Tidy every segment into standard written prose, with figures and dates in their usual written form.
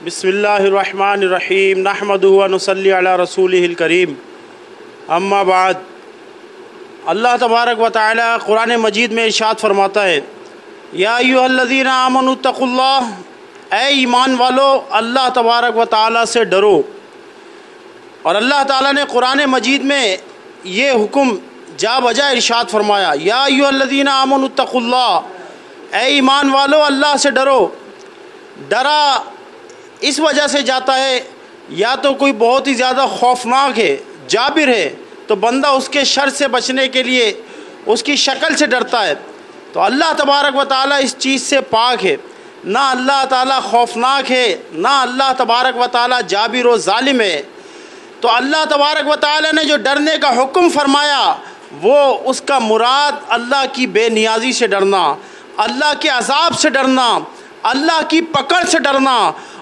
بسم اللہ الرحمن الرحیم نحمدہ و نصلی علی رسولہ الکریم اما بعد۔ اللہ تبارک و تعالی قرآن مجید میں ارشاد فرماتا ہے، یا ایھا الذین آمنوا اتقوا اللہ، اے ایمان والو اللہ تبارک و تعالی سے ڈرو۔ اور اللہ تعالی نے قرآن مجید میں یہ حکم جا بجا ارشاد فرمایا، یا ایھا الذین آمنوا اتقوا اللہ، اے ایمان والو اللہ سے ڈرو۔ ڈرا اس وجہ سے جاتا ہے یا تو کوئی بہت ہی زیادہ خوفناک ہے، جابر ہے، تو بندہ اس کے شر سے بچنے کے لیے اس کی شکل سے ڈرتا ہے۔ تو اللہ تبارک و تعالیٰ اس چیز سے پاک ہے، نہ اللہ تعالیٰ خوفناک ہے، نہ اللہ تبارک و تعالیٰ جابر و ظالم ہے۔ تو اللہ تبارک و تعالیٰ نے جو ڈرنے کا حکم فرمایا وہ اس کا مراد اللہ کی بے نیازی سے ڈرنا، اللہ کے عذاب سے ڈرنا، اللہ کی پکڑ سے ڈرنا۔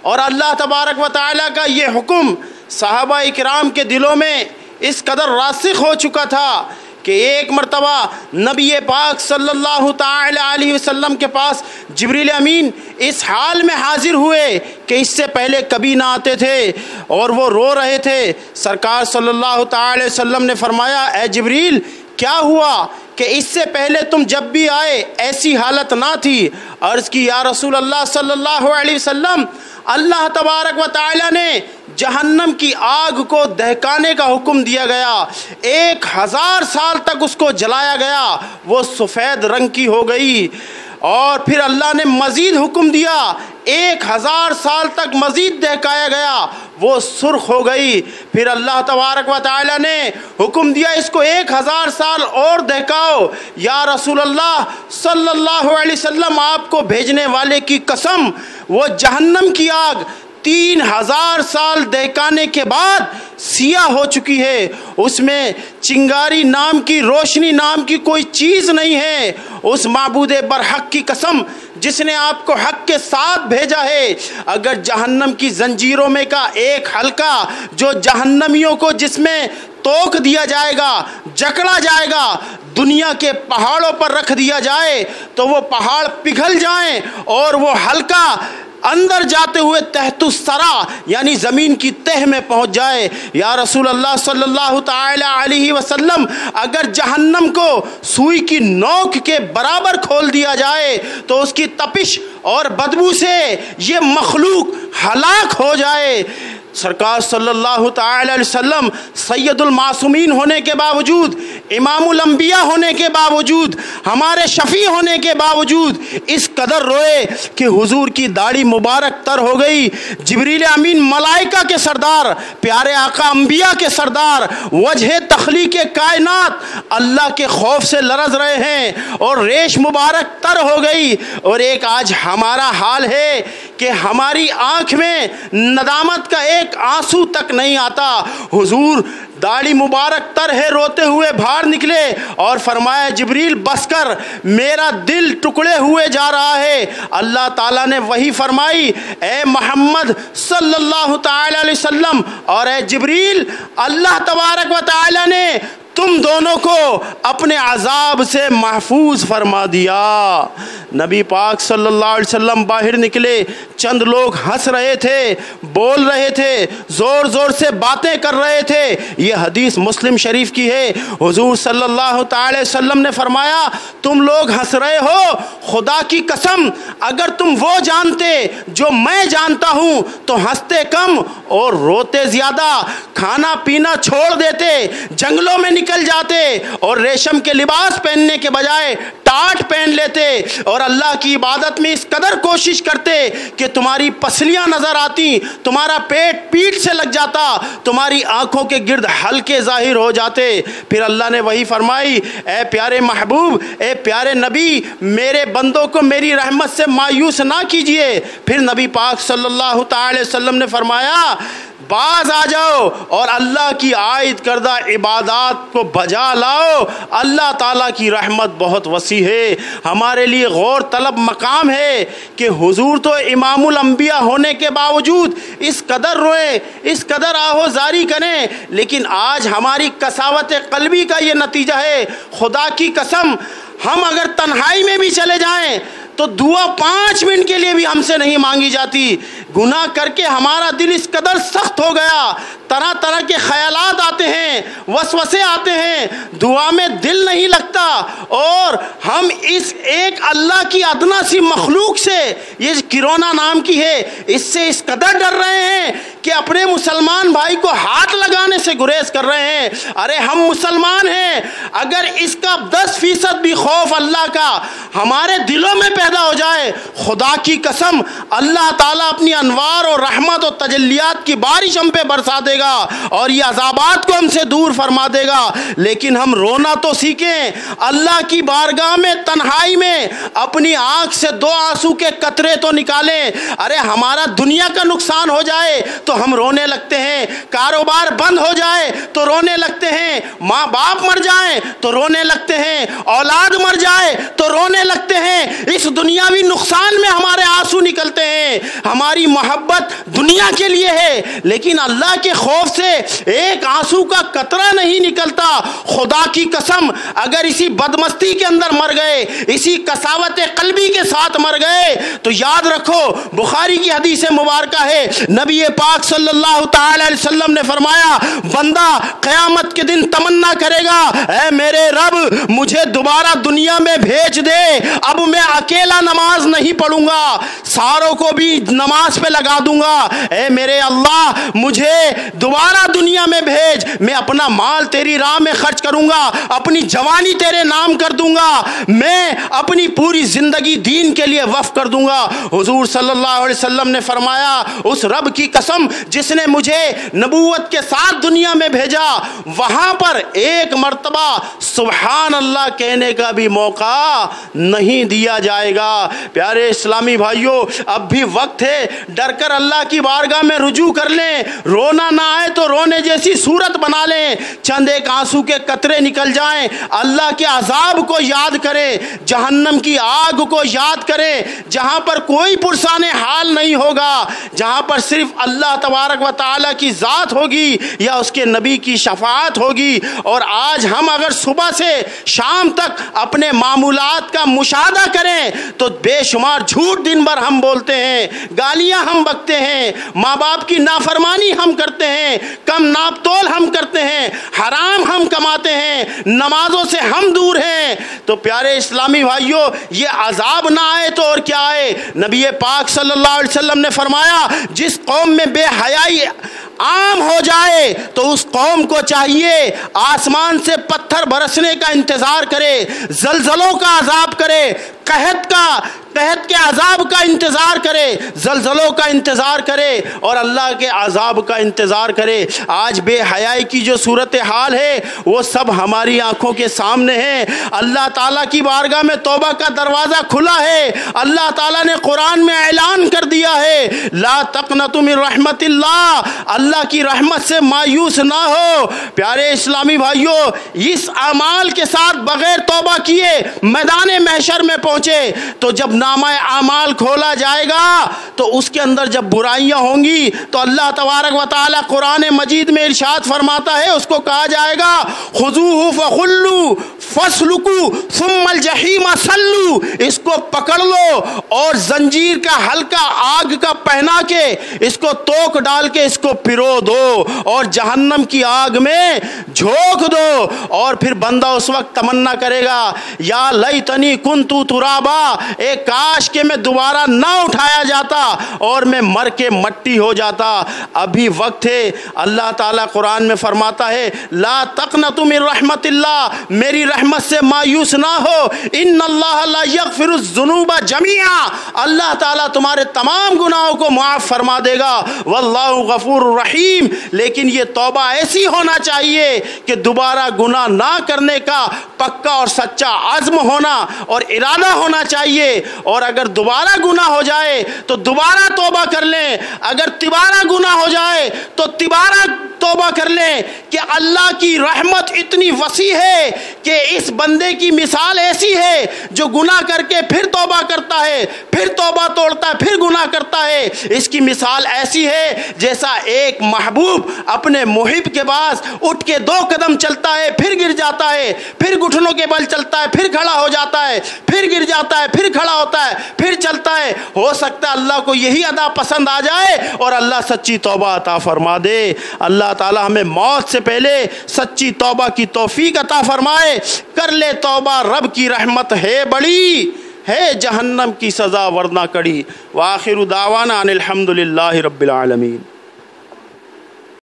اور اللہ تبارک و تعالیٰ کا یہ حکم صحابہ اکرام کے دلوں میں اس قدر راسخ ہو چکا تھا کہ ایک مرتبہ نبی پاک صلی اللہ تعالی علیہ وسلم کے پاس جبریل امین اس حال میں حاضر ہوئے کہ اس سے پہلے کبھی نہ آتے تھے اور وہ رو رہے تھے۔ سرکار صلی اللہ تعالی وسلم نے فرمایا، اے جبریل کیا ہوا کہ اس سے پہلے تم جب بھی آئے ایسی حالت نہ تھی؟ عرض کی، یا رسول اللہ صلی اللہ علیہ وسلم، اللہ تبارک و تعالی نے جہنم کی آگ کو دہکانے کا حکم دیا گیا، 1000 سال تک اس کو جلایا گیا، وہ سفید رنگ کی ہو گئی۔ اور پھر اللہ نے مزید حکم دیا، 1000 سال تک مزید دہکایا گیا، وہ سرخ ہو گئی۔ پھر اللہ تبارک و تعالی نے حکم دیا اس کو 1000 سال اور دہکاؤ۔ یا رسول اللہ صلی اللہ علیہ وسلم، آپ کو بھیجنے والے کی قسم، وہ جہنم کی آگ 3000 سال دہکانے کے بعد سیاہ ہو چکی ہے، اس میں چنگاری نام کی، روشنی نام کی کوئی چیز نہیں ہے۔ اس معبود برحق کی قسم جس نے آپ کو حق کے ساتھ بھیجا ہے، اگر جہنم کی زنجیروں میں کا ایک حلقہ جو جہنمیوں کو جس میں توک دیا جائے گا، جکڑا جائے گا، دنیا کے پہاڑوں پر رکھ دیا جائے تو وہ پہاڑ پگھل جائیں اور وہ حلقہ اندر جاتے ہوئے تحت الثری یعنی زمین کی تہ میں پہنچ جائے۔ یا رسول اللہ صلی اللہ تعالی علیہ وسلم، اگر جہنم کو سوئی کی نوک کے برابر کھول دیا جائے تو اس کی تپش اور بدبو سے یہ مخلوق ہلاک ہو جائے۔ سرکار صلی اللہ تعالی علیہ وسلم سید المعصومین ہونے کے باوجود، امام الانبیاء ہونے کے باوجود، ہمارے شفیع ہونے کے باوجود اس قدر روئے کہ حضور کی داڑھی مبارک تر ہو گئی۔ جبریل امین ملائکہ کے سردار، پیارے آقا انبیاء کے سردار، وجہ تخلیق کائنات، اللہ کے خوف سے لرز رہے ہیں اور ریش مبارک تر ہو گئی۔ اور ایک آج ہمارا حال ہے کہ ہماری آنکھ میں ندامت کا ایک آنسو تک نہیں آتا۔ حضور داڑھی مبارک تر ہے، روتے ہوئے باہر نکلے اور فرمایا، جبریل بس کر، میرا دل ٹکڑے ہوئے جا رہا ہے۔ اللہ تعالیٰ نے وحی فرمائی، اے محمد صلی اللہ تعالی علیہ وسلم اور اے جبریل، اللہ تبارک و تعالی نے تم دونوں کو اپنے عذاب سے محفوظ فرما دیا۔ نبی پاک صلی اللہ علیہ وسلم باہر نکلے، چند لوگ ہنس رہے تھے، بول رہے تھے، زور زور سے باتیں کر رہے تھے۔ یہ حدیث مسلم شریف کی ہے۔ حضور صلی اللہ تعالی وسلم نے فرمایا، تم لوگ ہنس رہے ہو، خدا کی قسم اگر تم وہ جانتے جو میں جانتا ہوں تو ہنستے کم اور روتے زیادہ، کھانا پینا چھوڑ دیتے، جنگلوں میں نکل جاتے اور ریشم کے لباس پہننے کے بجائے ٹاٹ پہن لیتے اور اللہ کی عبادت میں اس قدر کوشش کرتے کہ تمہاری پسلیاں نظر آتی، تمہارا پیٹ پیٹ سے لگ جاتا، تمہاری آنکھوں کے گرد ہلکے ظاہر ہو جاتے۔ پھر اللہ نے وہی فرمائی، اے پیارے محبوب، اے پیارے نبی، میرے بندوں کو میری رحمت سے مایوس نہ کیجئے۔ پھر نبی پاک صلی اللہ تعالی وسلم نے فرمایا، باز آ جاؤ اور اللہ کی عائد کردہ عبادات کو بجا لاؤ، اللہ تعالیٰ کی رحمت بہت وسیع ہے۔ ہمارے لیے غور طلب مقام ہے کہ حضور تو امام الانبیاء ہونے کے باوجود اس قدر روئے، اس قدر آہوزاری کریں، لیکن آج ہماری قساوت قلبی کا یہ نتیجہ ہے۔ خدا کی قسم، ہم اگر تنہائی میں بھی چلے جائیں تو دعا 5 منٹ کے لیے بھی ہم سے نہیں مانگی جاتی۔ گناہ کر کے ہمارا دل اس قدر سخت ہو گیا، طرح طرح کے خیالات آتے ہیں، وسوسے آتے ہیں، دعا میں دل نہیں لگتا، اور ہم اس ایک اللہ کی ادنا سی مخلوق سے، یہ کرونا نام کی ہے، اس سے اس قدر ڈر رہے ہیں کہ اپنے مسلمان بھائی کو ہاتھ لگانے سے گریز کر رہے ہیں۔ ارے ہم مسلمان ہیں، اگر اس کا 10% بھی خوف اللہ کا ہمارے دلوں میں پیدا ہو جائے، خدا کی قسم اللہ تعالیٰ اپنی انوار اور رحمت اور تجلیات کی بارش ہم پہ برسا دے گا اور یہ عذابات کو ہم سے دور فرما دے گا۔ لیکن ہم رونا تو سیکھیں، اللہ کی بارگاہ میں تنہائی میں اپنی آنکھ سے 2 آنسو کے قطرے تو نکالیں۔ ارے ہمارا دنیا کا نقصان ہو جائے تو ہم رونے لگتے ہیں، کاروبار بند ہو جائے تو رونے لگتے ہیں، ماں باپ مر جائیں تو رونے لگتے ہیں، اولاد مر جائے تو رونے لگتے ہیں، اس دنیاوی نقصان میں ہمارے آنسو نکلتے ہیں۔ ہماری محبت دنیا کے لیے ہے، لیکن اللہ کے خوف سے ایک آنسو کا قطرہ نہیں نکلتا۔ خدا کی قسم اگر اسی بدمستی کے اندر مر گئے، اسی قساوت قلبی کے ساتھ مر گئے تو یاد رکھو، بخاری کی حدیث مبارکہ ہے، نبی پاک صلی اللہ تعالی علیہ وسلم نے فرمایا، بندہ قیامت کے دن تمنا کرے گا، اے میرے رب مجھے دوبارہ دنیا میں بھیج دے، اب میں اکیلا نماز نہیں پڑھوں گا، ساروں کو بھی نماز پہ لگا دوں گا، اے میرے اللہ مجھے دوبارہ دنیا میں بھیج، میں اپنا مال تیری راہ میں خرچ کروں گا، اپنی جوانی تیرے نام کر دوں گا، میں اپنی پوری زندگی دین کے لیے وقف کر دوں گا۔ حضور صلی اللہ علیہ وسلم نے فرمایا، اس رب کی قسم جس نے مجھے نبوت کے ساتھ دنیا میں بھیجا، وہاں پر ایک مرتبہ سبحان اللہ کہنے کا بھی موقع نہیں دیا جائے گا۔ پیارے اسلامی بھائیوں، اب بھی وقت ہے، ڈر کر اللہ کی بارگاہ میں رجوع کر لیں، رونا نہ آئے تو رونے جیسی صورت بنا لیں، چند ایک آنسو کے قطرے نکل جائیں، اللہ کے عذاب کو یاد کریں، جہنم کی آگ کو یاد کریں، جہاں پر کوئی پرسان حال نہیں ہوگا، جہاں پر صرف اللہ تبارک و تعالیٰ کی ذات ہوگی یا اس کے نبی کی شفاعت ہوگی۔ اور آج ہم اگر صبح سے شام تک اپنے معمولات کا مشاہدہ کریں تو بے شمار جھوٹ دن بھر ہم بولتے ہیں، گالیاں ہم بکتے ہیں، ماں باپ کی نافرمانی ہم کرتے ہیں، کم ناپ تول ہم کرتے ہیں، حرام ہم کماتے ہیں، نمازوں سے ہم دور ہیں۔ تو پیارے اسلامی بھائیوں، یہ عذاب نہ آئے تو اور کیا آئے؟ نبی پاک صلی اللہ علیہ وسلم نے فرمایا، جس قوم میں بے حیائی عام ہو جائے تو اس قوم کو چاہیے آسمان سے پتھر برسنے کا انتظار کرے، زلزلوں کا عذاب کرے، قحط کے عذاب کا انتظار کرے، زلزلوں کا انتظار کرے اور اللہ کے عذاب کا انتظار کرے۔ آج بے حیائی کی جو صورتحال ہے وہ سب ہماری آنکھوں کے سامنے ہے۔ اللہ تعالیٰ کی بارگاہ میں توبہ کا دروازہ کھلا ہے۔ اللہ تعالیٰ نے قرآن میں اعلان کر دیا ہے، لا تقنطوا من رحمت اللہ، اللہ کی رحمت سے مایوس نہ ہو۔ پیارے اسلامی بھائیوں، اس اعمال کے ساتھ بغیر توبہ کیے میدان محشر میں پہنچے تو جب نامہ اعمال کھولا جائے گا تو اس کے اندر جب برائیاں ہوں گی تو اللہ تبارک و تعالیٰ قرآن مجید میں ارشاد فرماتا ہے، اس کو کہا جائے گا، خذوہ فغلوا فاسلکوا ثم الجحیم صلوا، اس کو پکڑ لو اور زنجیر کا ہلکا آگ کا پہنا کے اس کو توک ڈال کے اس کو پرو دو اور جہنم کی آگ میں جھونک دو۔ اور پھر بندہ اس وقت تمنا کرے گا، یا لیتنی کنت ترابا، اے کاش کہ میں دوبارہ نہ اٹھایا جاتا اور میں مر کے مٹی ہو جاتا۔ ابھی وقت ہے۔ اللہ تعالیٰ قرآن میں فرماتا ہے، لا تقنطوا من رحمت اللہ، میری رحمت سے مایوس نہ ہو، ان اللہ لا یغفر الذنوب جميعا، اللہ تعالیٰ تمہارے تمام گناہوں کو معاف فرما دے گا، واللہ غفور الرحیم۔ لیکن یہ توبہ ایسی ہونا چاہیے کہ دوبارہ گناہ نہ کرنے کا پکا اور سچا عزم ہونا اور ارادہ ہونا چاہیے۔ اور اگر دوبارہ گناہ ہو جائے تو دوبارہ توبہ کر لیں، اگر تبارہ گناہ ہو جائے تو تبارہ توبہ کر لیں کہ اللہ کی رحمت اتنی وسیع ہے کہ اس بندے کی مثال ایسی ہے جو گناہ کر کے پھر توبہ کرتا ہے، پھر توبہ توڑتا ہے، پھر گناہ کرتا ہے. اس کی مثال ایسی ہے جیسا ایک محبوب اپنے محب کے پاس اٹھ کے 2 قدم چلتا ہے، پھر گر جاتا ہے، پھر گھٹنوں کے بل چلتا ہے، پھر کھڑا ہو جاتا ہے، پھر گر جاتا ہے، پھر کھڑا ہوتا ہے، پھر چلتا ہے. ہو سکتا ہے اللہ کو یہی ادا پسند آ جائے اور اللہ سچی توبہ عطا فرما دے. اللہ تعالی ہمیں موت سے پہلے سچی توبہ کی توفیق عطا فرمائے. کر لے توبہ، رب کی رحمت ہے بڑی، ہے جہنم کی سزا ورنہ کڑی. وآخر دعوانا ان الحمد للہ رب العالمین.